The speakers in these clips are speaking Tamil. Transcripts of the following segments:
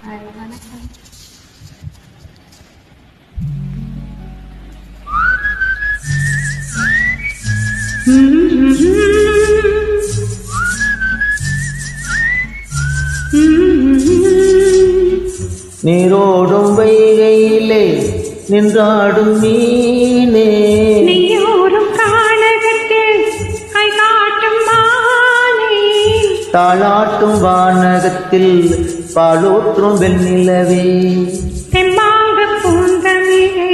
வணக்கம். நீரோடும் வைகையிலே நின்றாடும் மீனே, நீயோரும் கானகத்தில் கை காட்டும் மானே, தாளாட்டும் வானகத்தில் பாலூற்றும் வெண்ணிலவே, தெம்மாங்கு பூந்தமிழே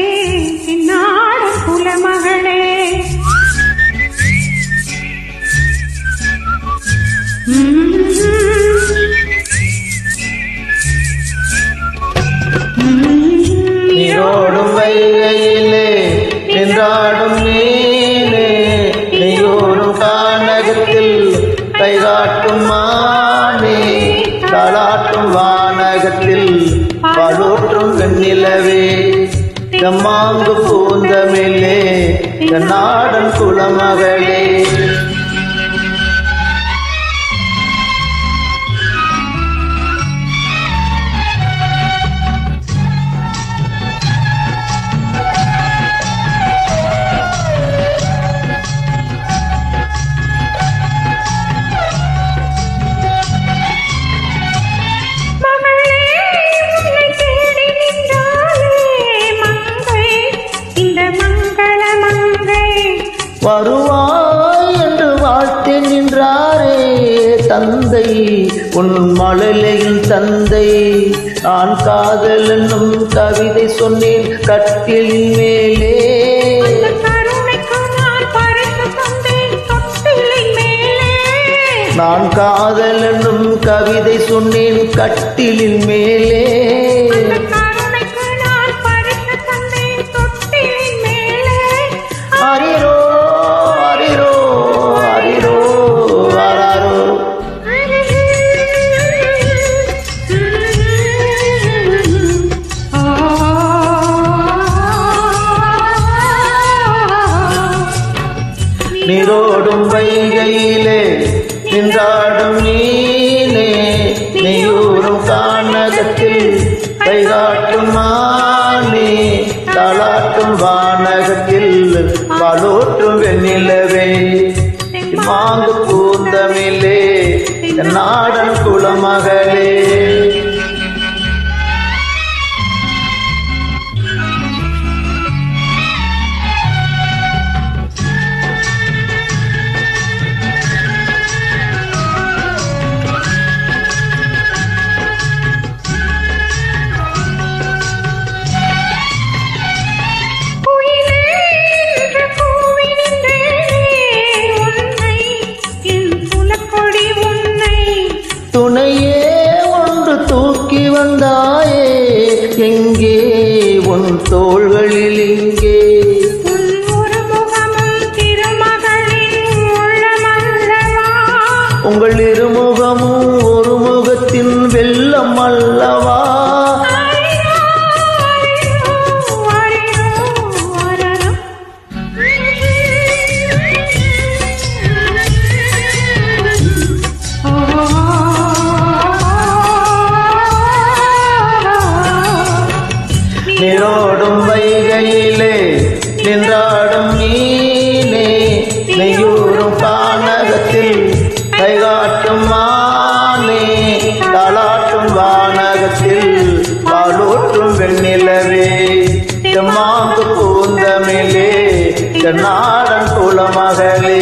நாடும் குலமகளே, நீரோடும் வைகையிலே நின்றாடும் மீனே, நீயோரும் கானகத்தில் கைகாட்டும் மானே, தாளாட்டும் வானகத்தில் பாலூற்றும் வெண்ணிலவே, தெம்மாங்கு பூந்தமிழே நாடன் குலமகளே. வருவாய் என்று வாழ்த்தி நின்றாரே தந்தை, உன் மழலையின் தந்தை. நான் காதல் என்னும் கவிதை சொன்னேன் கட்டிலின் மேலே, நான் காதல் என்னும் கவிதை சொன்னேன் கட்டிலின் மேலே, அரிரோ அரிரோ அரிரோ அராரோ. நீரோடும் வைகையிலே நின்றாடும் மீனே, நீயூரும் கானகத்தில் கைகாட்டும் மானே, தாளாட்டும் வானகத்தில் பாலூற்றும் வெண்ணிலவே, மாங்கு பூந்தமிழே நாடன் குலமகளே. துணையே ஒன்று தூக்கி வந்தாயே எங்கே, உன் தோள்களில் இங்கே, உங்கள் இருமுகமும் ஒரு முகத்தின் வெள்ளம் அல்லவா. நீரோடும் வைகையிலே நின்றாடும் மீனே, நெய்யூரும் கானகத்தில் கைகாட்டும் மானே, தாளாட்டும் வானகத்தில் பாலூற்றும் வெண்ணிலவே, தெம்மாங்கு பூந்தமிழே நாடன் குலமகளே.